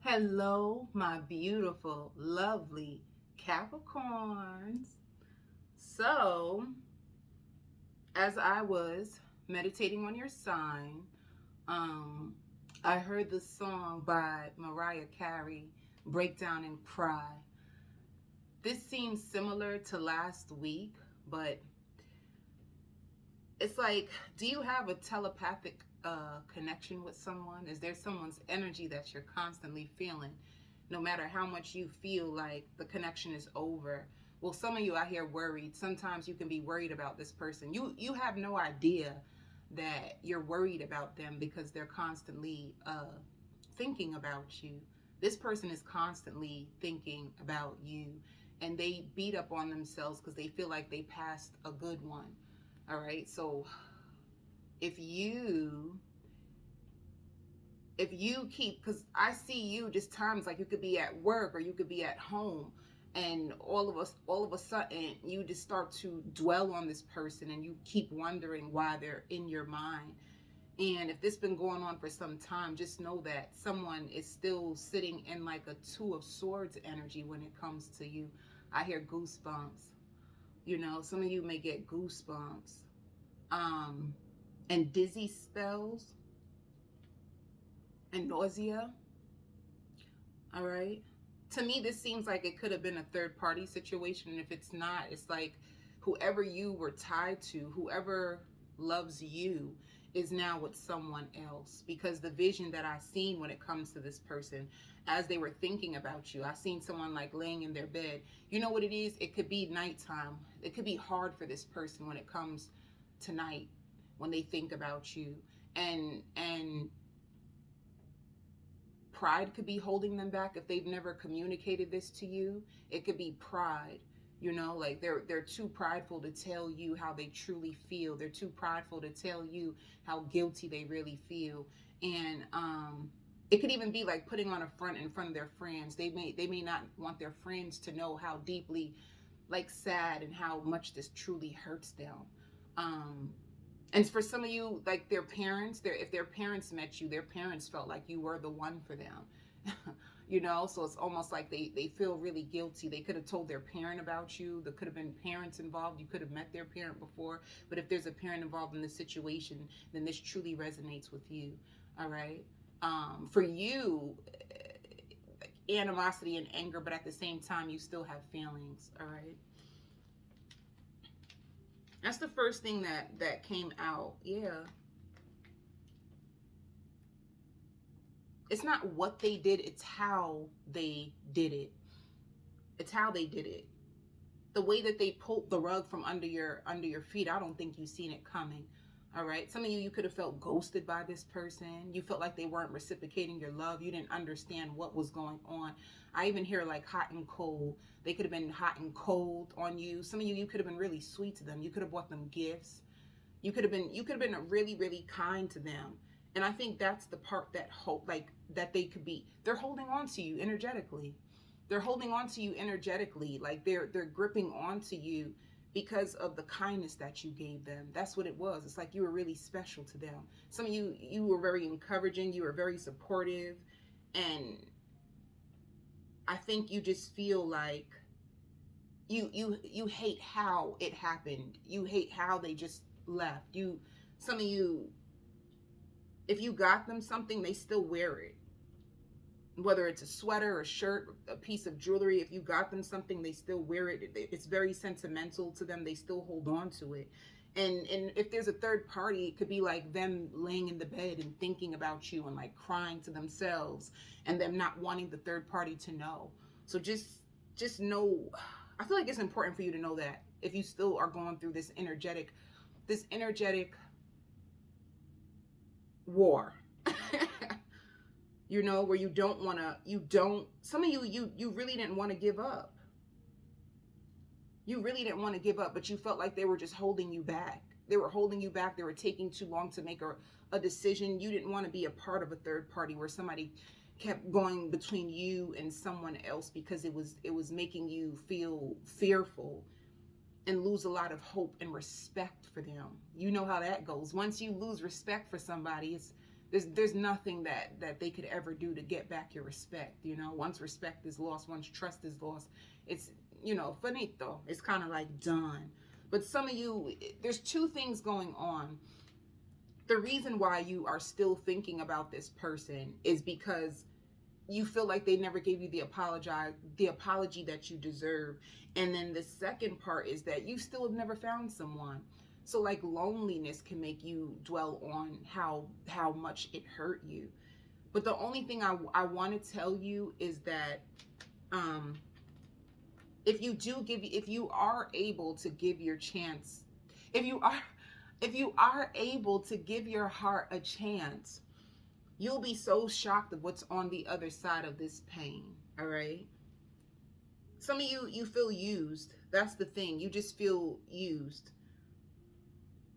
Hello, my beautiful, lovely Capricorns. So, as I was meditating on your sign, um, I heard the song by Mariah Carey, Break Down and Cry. This seems similar to last week, but it's like, do you have a telepathic connection with someone? Is there someone's energy that you're constantly feeling? No matter how much you feel like the connection is over. Well, some of you out here worried. Sometimes you can be worried about this person. You have no idea that you're worried about them because they're constantly thinking about you. This person is constantly thinking about you, and they beat up on themselves because they feel like they passed a good one. All right. So if you if you keep, because I see you just times like you could be at work or you could be at home, and all of a sudden you just start to dwell on this person and you keep wondering why they're in your mind. And if this been going on for some time, just know that someone is still sitting in like a two of swords energy when it comes to you. I hear goosebumps. Some of you may get goosebumps, um and dizzy spells and nausea. All right. To me, this seems like it could have been a third party situation. And if it's not, it's like whoever you were tied to, whoever loves you, is now with someone else. Because the vision that I seen when it comes to this person, as they were thinking about you, I seen someone like laying in their bed. You know what it is? It could be nighttime. It could be hard for this person when it comes to night, when they think about you. And pride could be holding them back if they've never communicated this to you. It could be pride. Like they're too prideful to tell you how they truly feel. They're too prideful to tell you how guilty they really feel. And it could even be like putting on a front in front of their friends. They may not want their friends to know how deeply like sad and how much this truly hurts them. um and for some of you, like their parents, if their parents met you, their parents felt like you were the one for them. So it's almost like they feel really guilty. They could have told their parent about you. There could have been parents involved. You could have met their parent before. But if there's a parent involved in the situation, then this truly resonates with you. All right. For you, animosity and anger, but at the same time, you still have feelings. All right. That's the first thing that came out. Yeah. It's not what they did, it's how they did it. It's how they did it. The way that they pulled the rug from under your feet, I don't think you've seen it coming. All right. Some of you could have felt ghosted by this person. You felt like they weren't reciprocating your love. You didn't understand what was going on. I even hear like hot and cold. They could have been hot and cold on you. Some of you could have been really sweet to them. You could have bought them gifts. You could have been really, really kind to them. And I think that's the part that hope, like that they could be, they're holding on to you energetically. They're holding on to you energetically. Like they're gripping onto you because of the kindness that you gave them. That's what it was. It's like you were really special to them. Some of you were very encouraging, you were very supportive, and I think you just feel like you hate how it happened. You hate how they just left. Some of you, if you got them something, they still wear it. Whether it's a sweater, a shirt, a piece of jewelry, if you got them something, they still wear it. It's very sentimental to them. They still hold on to it. And if there's a third party, it could be like them laying in the bed and thinking about you and like crying to themselves and them not wanting the third party to know. So just know, I feel like it's important for you to know that if you still are going through this energetic war. Where you don't want to, some of you really didn't want to give up. You really didn't want to give up, but you felt like they were just holding you back. They were holding you back. They were taking too long to make a decision. You didn't want to be a part of a third party where somebody kept going between you and someone else because it was making you feel fearful and lose a lot of hope and respect for them. You know how that goes. Once you lose respect for somebody, There's nothing that they could ever do to get back your respect. You know, once respect is lost, once trust is lost, it's, you know, finito. It's kind of like done. But some of you, there's two things going on. The reason why you are still thinking about this person is because you feel like they never gave you the apology that you deserve. And then the second part is that you still have never found someone. So like loneliness can make you dwell on how much it hurt you. But the only thing I want to tell you is that if you are able to give your chance, if you are able to give your heart a chance, you'll be so shocked of what's on the other side of this pain. All right. Some of you feel used. That's the thing. You just feel used.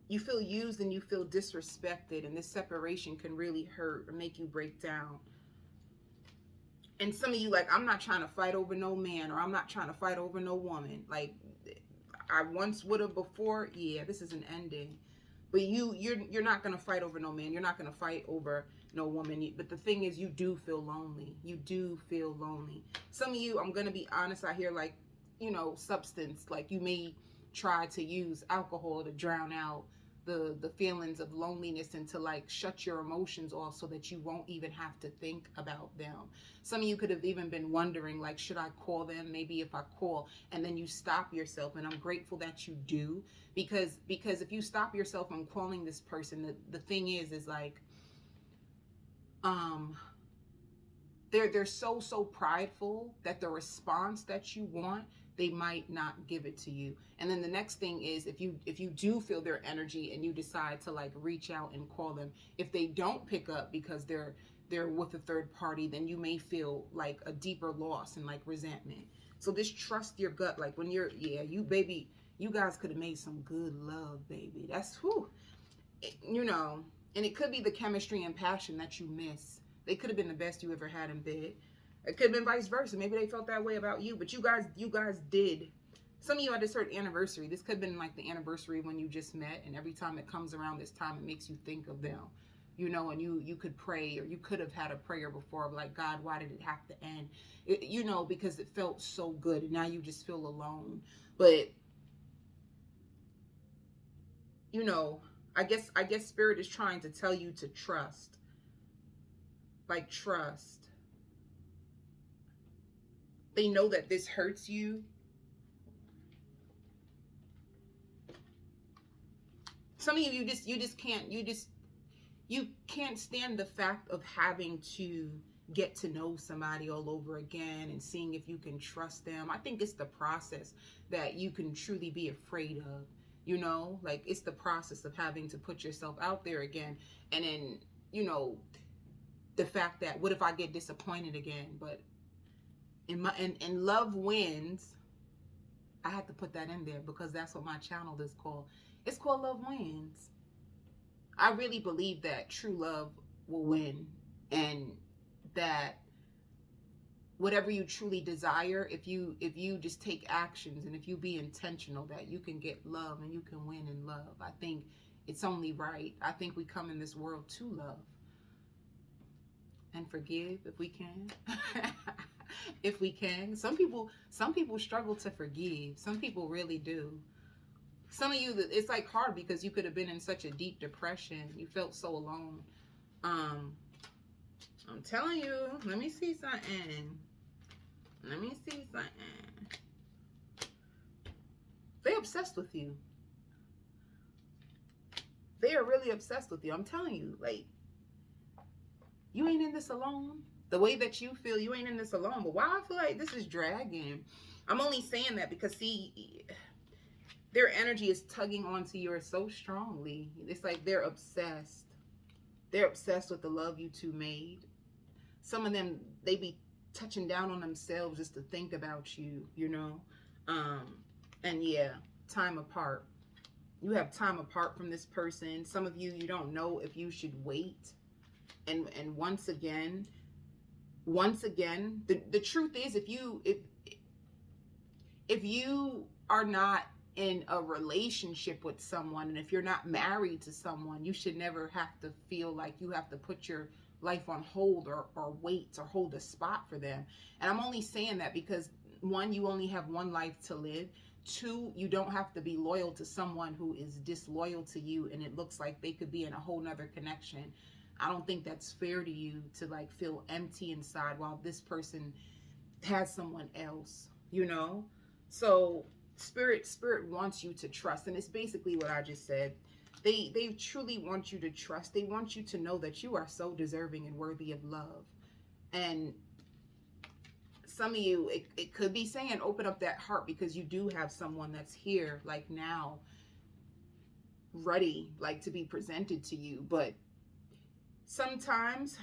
You feel used and you feel disrespected, and this separation can really hurt or make you break down. And some of you, like, I'm not trying to fight over no man, or I'm not trying to fight over no woman. Like, I once would have before. Yeah, this is an ending. But you're not gonna fight over no man. You're not gonna fight over no woman. But the thing is, you do feel lonely. You do feel lonely. Some of you, I'm gonna be honest, I hear, like, you know, substance. Like, you may try to use alcohol to drown out the feelings of loneliness and to like shut your emotions off so that you won't even have to think about them. Some of you could have even been wondering, like, should I call them? Maybe if I call, and then you stop yourself. And I'm grateful that you do, because if you stop yourself from calling this person, the thing is like, they're so prideful that the response that you want, they might not give it to you. And then the next thing is, if you do feel their energy and you decide to like reach out and call them, if they don't pick up because they're with a third party, then you may feel like a deeper loss and like resentment. So just trust your gut. Like when you're, you guys could have made some good love, baby. That's who, you know. And it could be the chemistry and passion that you miss. They could have been the best you ever had in bed. It could have been vice versa. Maybe they felt that way about you, but you guys did. Some of you, I just heard anniversary. This could have been like the anniversary when you just met, and every time it comes around this time, it makes you think of them, you know, and you could pray, or you could have had a prayer before of like, God, why did it have to end? You know, because it felt so good, and now you just feel alone. But, you know, I guess Spirit is trying to tell you to trust. Like, trust. They know that this hurts you. Some of you, you can't stand the fact of having to get to know somebody all over again and seeing if you can trust them. I think it's the process that you can truly be afraid of, you know, like it's the process of having to put yourself out there again. And then, you know, the fact that what if I get disappointed again? But in Lovewins, I had to put that in there because that's what my channel is called. It's called Lovewins. I really believe that true love will win, and that whatever you truly desire, if you just take actions and if you be intentional, that you can get love and you can win in love. I think it's only right. I think we come in this world to love and forgive if we can. If we can. Some people struggle to forgive. Some people really do. Some of you, it's like hard because you could have been in such a deep depression. You felt so alone. I'm telling you, let me see something. Let me see something. They're obsessed with you. They are really obsessed with you. I'm telling you, like, you ain't in this alone. The way that you feel, you ain't in this alone. But why I feel like this is dragging, I'm only saying that because, see, their energy is tugging onto yours so strongly. It's like they're obsessed. They're obsessed with the love you two made. Some of them, they be touching down on themselves just to think about you, you know. And yeah, time apart. You have time apart from this person. Some of you, you don't know if you should wait. And once again, the truth is, if you are not in a relationship with someone, and if you're not married to someone, you should never have to feel like you have to put your life on hold, or wait or hold a spot for them. And I'm only saying that because, one, you only have one life to live. Two, you don't have to be loyal to someone who is disloyal to you, and it looks like they could be in a whole nother connection. I don't think that's fair to you to like feel empty inside while this person has someone else, you know? So spirit wants you to trust, and it's basically what I just said. They truly want you to trust. They want you to know that you are so deserving and worthy of love. And some of you, it could be saying open up that heart, because you do have someone that's here like now, ready like to be presented to you. But sometimes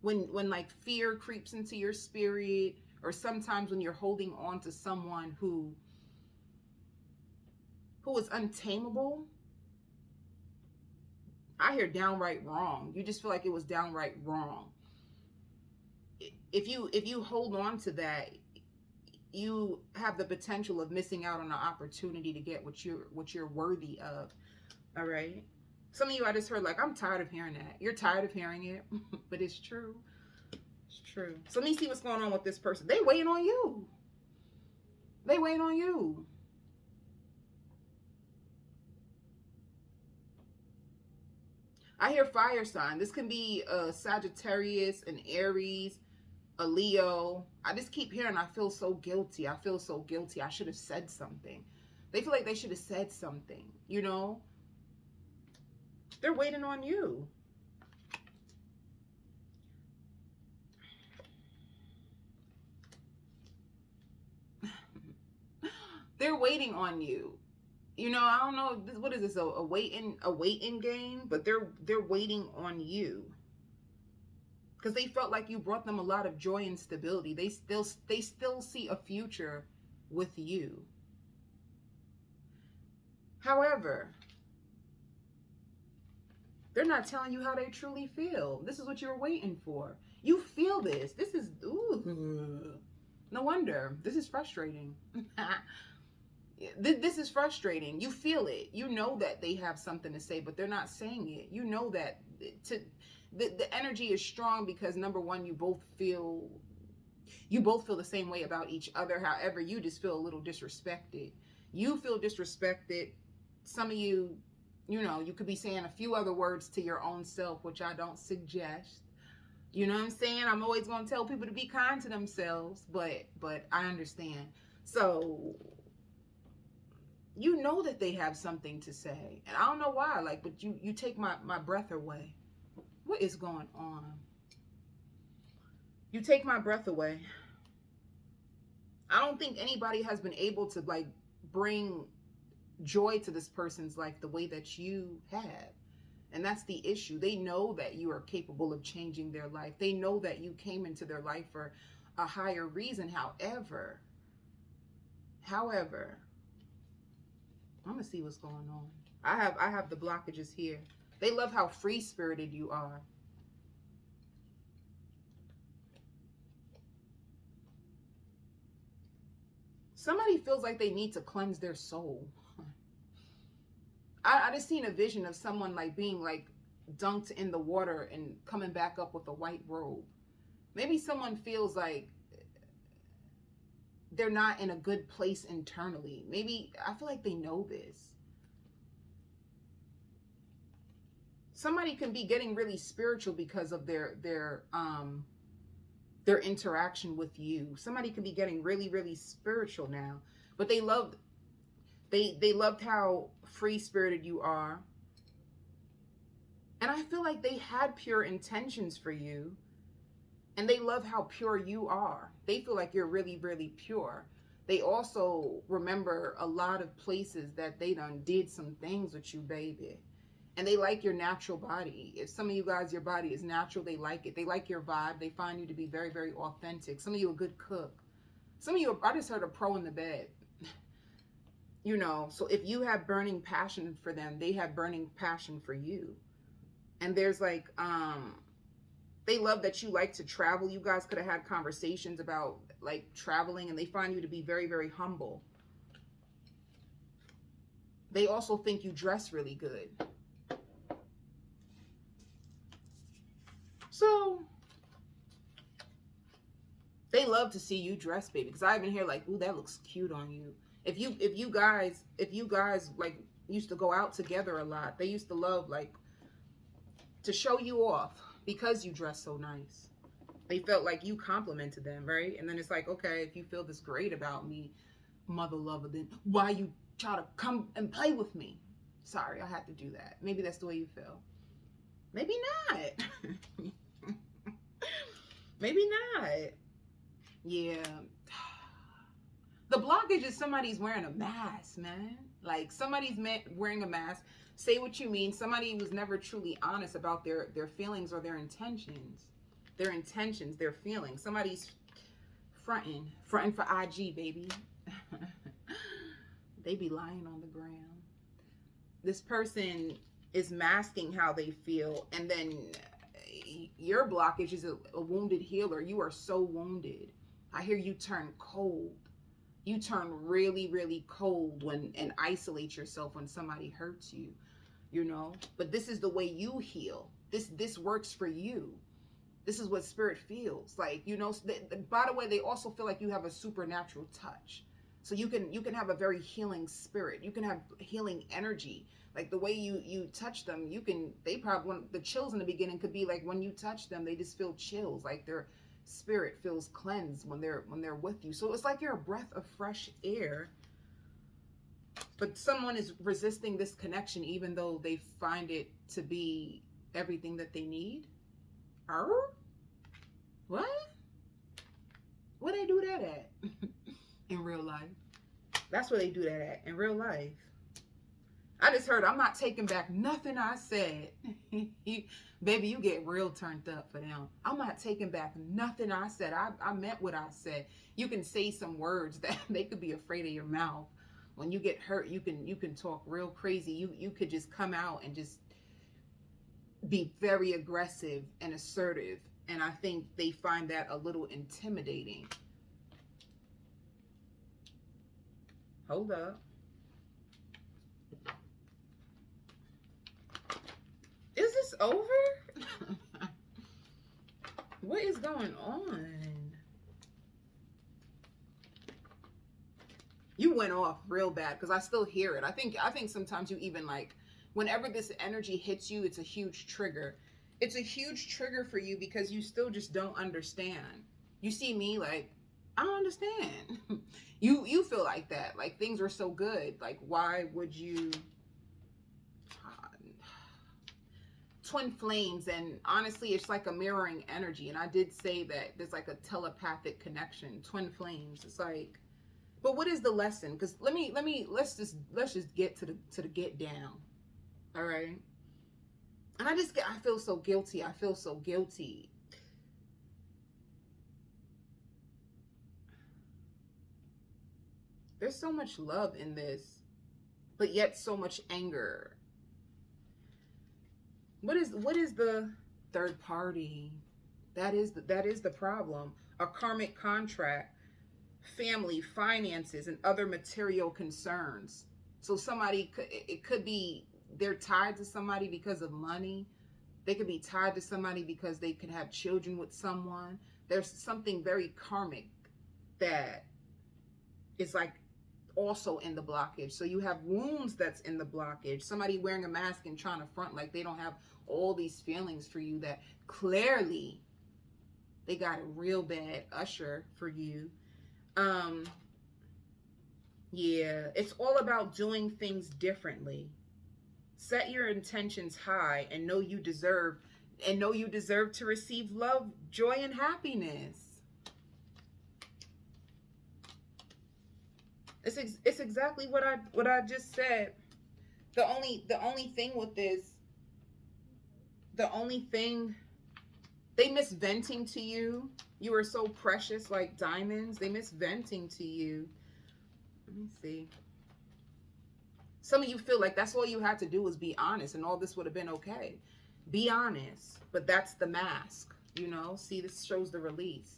when like fear creeps into your spirit, or sometimes when you're holding on to someone who is untamable, I hear downright wrong. You just feel like it was downright wrong. If you hold on to that, you have the potential of missing out on an opportunity to get what you're worthy of. All right. Some of you, I just heard like, I'm tired of hearing that. You're tired of hearing it, but it's true. It's true. So let me see what's going on with this person. They waiting on you. They waiting on you. I hear fire sign. This can be a Sagittarius, an Aries, a Leo. I just keep hearing, I feel so guilty. I feel so guilty. I should have said something. They feel like they should have said something, you know? They're waiting on you. They're waiting on you. You know, I don't know, what is this, a waiting game? But they're waiting on you. Because they felt like you brought them a lot of joy and stability. They still see a future with you. However, they're not telling you how they truly feel. This is what you're waiting for. You feel this. This is, ooh, no wonder. This is frustrating. This is frustrating. You feel it. You know that they have something to say, but they're not saying it. You know that the energy is strong because, number one, you both feel the same way about each other. However, you just feel a little disrespected. You feel disrespected. Some of you, you know, you could be saying a few other words to your own self, which I don't suggest. You know what I'm saying? I'm always going to tell people to be kind to themselves, but I understand. So you know that they have something to say, and I don't know why, like, but you take my breath away. What is going on? You take my breath away. I don't think anybody has been able to like bring joy to this person's life the way that you have. And that's the issue. They know that you are capable of changing their life. They know that you came into their life for a higher reason. However, I'm gonna see what's going on. I have the blockages here. They love how free-spirited you are. Somebody feels like they need to cleanse their soul. I just seen a vision of someone like being like dunked in the water and coming back up with a white robe. Maybe someone feels like they're not in a good place internally. Maybe, I feel like they know this. Somebody can be getting really spiritual because of their interaction with you. Somebody can be getting really, really spiritual now, but they loved how free-spirited you are. And I feel like they had pure intentions for you, and they love how pure you are. They feel like you're really, really pure. They also remember a lot of places that they done did some things with you, baby. And they like your natural body. If some of you guys, your body is natural, they like it. They like your vibe. They find you to be very, very authentic. Some of you a good cook. Some of you, I just heard a pro in the bed. You know, so if you have burning passion for them, they have burning passion for you. And there's like, they love that you like to travel. You guys could have had conversations about like traveling, and they find you to be very, very humble. They also think you dress really good. So they love to see you dress, baby. Because I even hear like, ooh, that looks cute on you. If you guys like used to go out together a lot, they used to love like to show you off because you dress so nice. They felt like you complimented them, right? And then it's like, okay, if you feel this great about me, mother lover, then why you try to come and play with me? Sorry, I had to do that. Maybe that's the way you feel. Maybe not. Maybe not. Yeah. The blockage is somebody's wearing a mask, man. Like somebody's wearing a mask. Say what you mean. Somebody was never truly honest about their feelings or their intentions. Their intentions, their feelings. Somebody's fronting for IG, baby. They be lying on the ground. This person is masking how they feel, and then your blockage is a wounded healer. You are so wounded. I hear you turn cold. You turn really, really cold and isolate yourself when somebody hurts you, you know. But this is the way you heal. This works for you. This is what spirit feels like, you know. By the way, they also feel like you have a supernatural touch. So you can have a very healing spirit. You can have healing energy. Like the way you touch them, they probably, the chills in the beginning could be like when you touch them, they just feel chills, like their spirit feels cleansed when they're with you. So it's like you're a breath of fresh air. But someone is resisting this connection even though they find it to be everything that they need. What? Where they do that at? In real life. That's where they do that at, in real life. I just heard, I'm not taking back nothing I said. Baby, you get real turned up for them. I'm not taking back nothing I said. I meant what I said. You can say some words that they could be afraid of your mouth. When you get hurt, you can talk real crazy. You could just come out and just be very aggressive and assertive. And I think they find that a little intimidating. Hold up. Is this over? What is going on? You went off real bad because I still hear it. I think sometimes you even like, whenever this energy hits you, it's a huge trigger. It's a huge trigger for you because you still just don't understand. You see me like, I don't understand. You feel like that. Like things were so good. Like why would you? Twin flames, and honestly it's like a mirroring energy, and I did say that there's like a telepathic connection. Twin flames, it's like, but what is the lesson? Because let's just get to the get down. All right. And I feel so guilty. I feel so guilty. There's so much love in this, but yet so much anger. What is the third party? That is the problem. A karmic contract, family, finances, and other material concerns. So it could be they're tied to somebody because of money. They could be tied to somebody because they could have children with someone. There's something very karmic that is like also in the blockage. So you have wounds that's in the blockage. Somebody wearing a mask and trying to front like they don't have all these feelings for you, that clearly they got a real bad usher for you. Yeah, it's all about doing things differently. Set your intentions high and know you deserve to receive love, joy, and happiness. It's exactly what I just said. The only thing with this, they miss venting to you. You are so precious like diamonds. They miss venting to you. Let me see. Some of you feel like that's all you had to do was be honest and all this would have been okay. Be honest. But that's the mask, you know? See, this shows the release.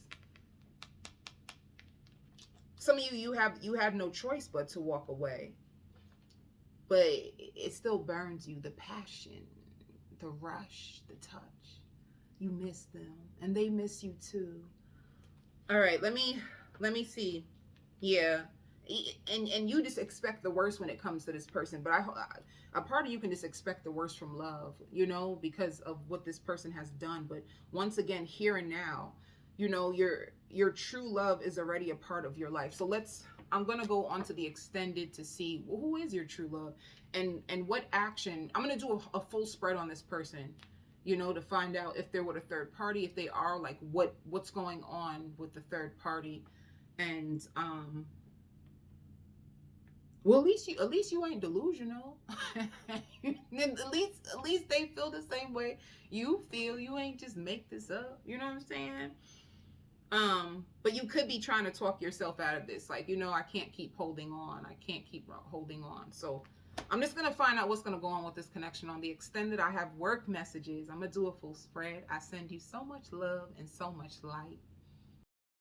Some of you had no choice but to walk away. but it still burns you. The passion, the rush, the touch. You miss them, and they miss you too. All right, let me see. And you just expect the worst when it comes to this person, but a part of you can just expect the worst from love, because of what this person has done. But once again, here and now, your true love is already a part of your life. So I'm gonna go on to the extended to see, well, who is your true love, and what action. I'm gonna do a full spread on this person, to find out if they're with a third party, if they are, like what's going on with the third party. And well, at least you ain't delusional. at least they feel the same way you feel. You ain't just make this up. You know what I'm saying? But you could be trying to talk yourself out of this. Like, I can't keep holding on. I can't keep holding on. So I'm just going to find out what's going to go on with this connection. On the extended, I have work messages. I'm going to do a full spread. I send you so much love and so much light.